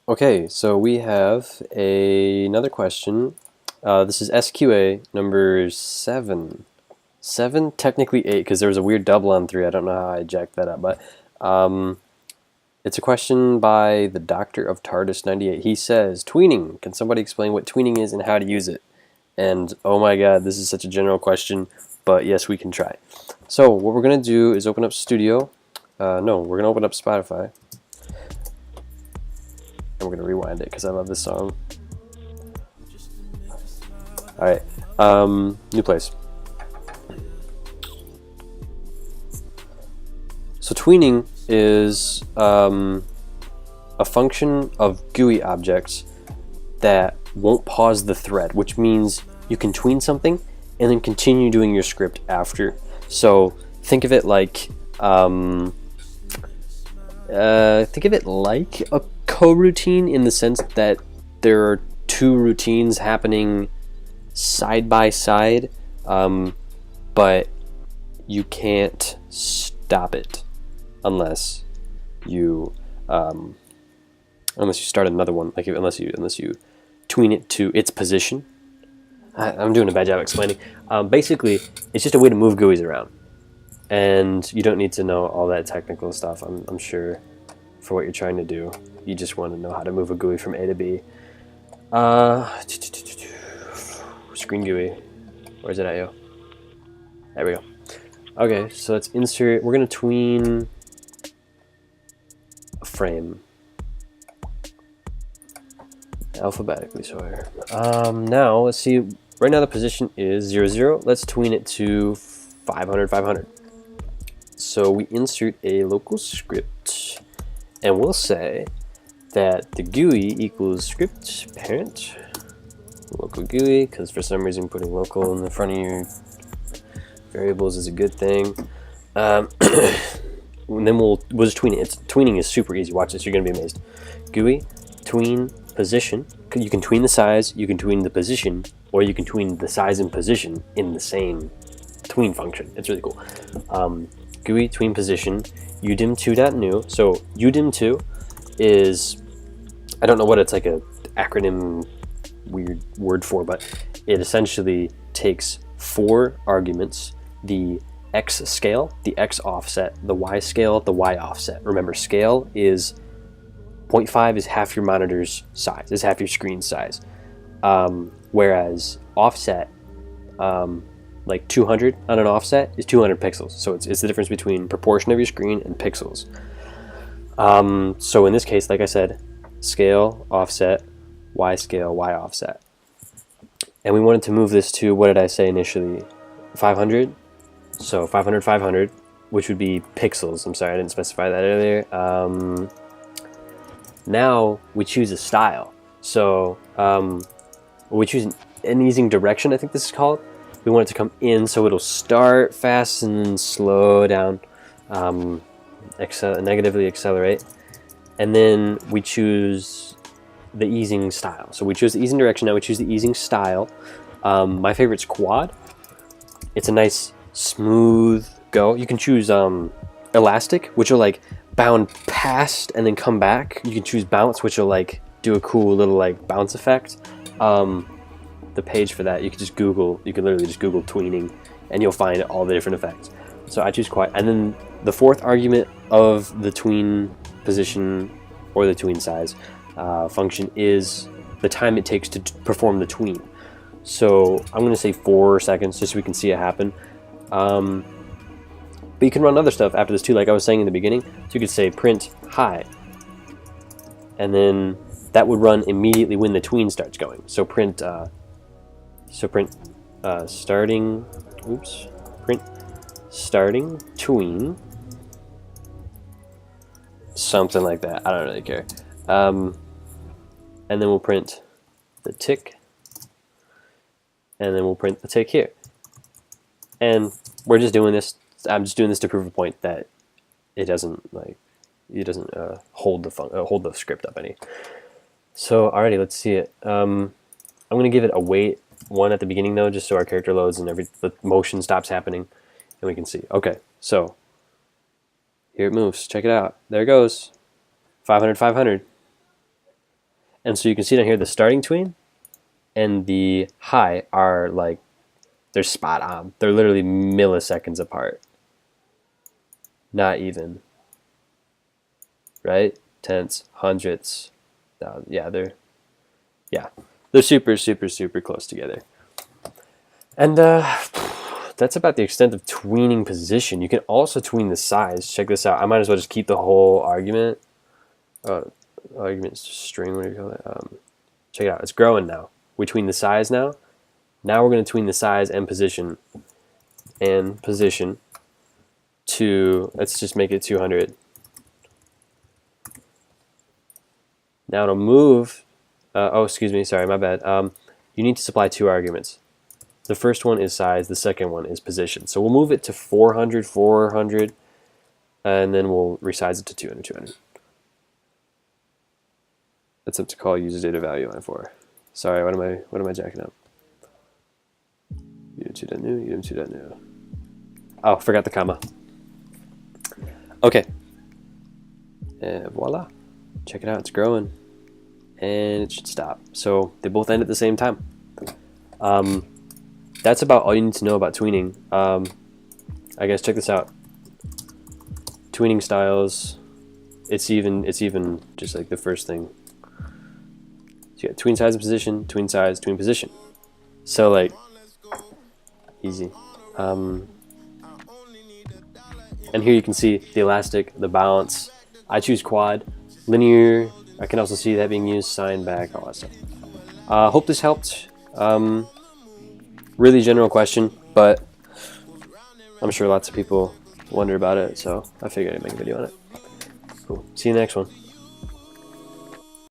Okay, so we have another question. This is SQA number 7. 7, technically 8, because there was a weird double on 3. I don't know how I jacked that up, but it's a question by the Doctor of TARDIS 98. He says, Tweening. Can somebody explain what tweening is and how to use it? And oh my god, this is such a general question, but yes, we can try. So what we're going to do is open up Studio. No, we're going to open up Spotify. And we're going to rewind it because I love this song. Alright, new place. So tweening is a function of GUI objects that won't pause the thread, which means you can tween something and then continue doing your script after. So think of it like a coroutine, in the sense that there are two routines happening side by side, but you can't stop it unless you start another one, like unless you tween it to its position. I'm doing a bad job explaining. Basically, it's just a way to move GUIs around, and you don't need to know all that technical stuff. I'm sure for what you're trying to do, you just want to know how to move a GUI from A to B. Screen GUI. Where's it at, yo? There we go. Okay, so let's insert. We're gonna tween a frame alphabetically. Sorry. Now let's see. Right now the position is 0, 0. Let's tween it to 500, 500. So we insert a local script, and we'll say that the GUI equals script parent local GUI, because for some reason putting local in the front of your variables is a good thing. And then we'll just tween it. Tweening is super easy. Watch this, you're gonna be amazed. GUI tween position. You can tween the size, you can tween the position, or you can tween the size and position in the same tween function. It's really cool. GUI tween position udim2.new. So udim2 is, I don't know what it's like a acronym weird word for, but it essentially takes 4 arguments: the X scale, the X offset, the Y scale, the Y offset. Remember, scale is 0.5 is half your monitor's size, is half your screen size. Whereas offset, like 200 on an offset is 200 pixels. So it's the difference between proportion of your screen and pixels. So in this case, like I said, scale, offset, Y scale, Y offset. And we wanted to move this to, what did I say initially? 500? So 500, 500, which would be pixels. I'm sorry, I didn't specify that earlier. Now we choose a style. So we choose an easing direction, I think this is called. We want it to come in, so it'll start fast and then slow down, negatively accelerate. And then we choose the easing style. So we choose the easing direction, now we choose the easing style. My favorite's quad. It's a nice smooth go. You can choose elastic, which will like bound past and then come back. You can choose bounce, which will like do a cool little like bounce effect. The page for that, you can just Google, you can literally just Google tweening and you'll find all the different effects. So I choose quad. And then the 4th argument of the tween position or the tween size function is the time it takes to perform the tween. So I'm going to say 4 seconds just so we can see it happen. But you can run other stuff after this too, like I was saying in the beginning. So you could say print high, and then that would run immediately when the tween starts going. So print starting. Oops. Print starting tween. Something like that. I don't really care. And then we'll print the tick, and then we'll print the tick here. And we're just doing this. I'm just doing this to prove a point that it doesn't hold the script up any. So alrighty, let's see it. I'm gonna give it a wait 1 at the beginning though, just so our character loads and the motion stops happening, and we can see. Okay, so here it moves. Check it out. There it goes. 500, 500. And so you can see down here the starting tween and the high are like, they're spot on. They're literally milliseconds apart. Not even. Right? Tenths, hundredths. Yeah, they're super, super, super close together. And that's about the extent of tweening position. You can also tween the size. Check this out. I might as well just keep the whole argument. Argument string, what do you call it? Check it out. It's growing now. We tween the size now. Now we're going to tween the size and position to, let's just make it 200. Now it'll move. Oh, excuse me. Sorry, my bad. You need to supply 2 arguments. The first one is size. The second one is position. So we'll move it to 400, 400, and then we'll resize it to 200, 200. That's up to call user data value line 4. Sorry, what am I jacking up? Udem2.new. Oh, forgot the comma. Okay. And voila. Check it out. It's growing. And it should stop. So they both end at the same time. That's about all you need to know about tweening. I guess check this out. Tweening styles. It's even just like the first thing. So you got tween size and position, tween size, tween position. So like easy. And here you can see the elastic, the balance. I choose quad, linear. I can also see that being used, sign back, all that stuff. Hope this helped. Really general question, but I'm sure lots of people wonder about it, so I figured I'd make a video on it. Cool. See you in the next one.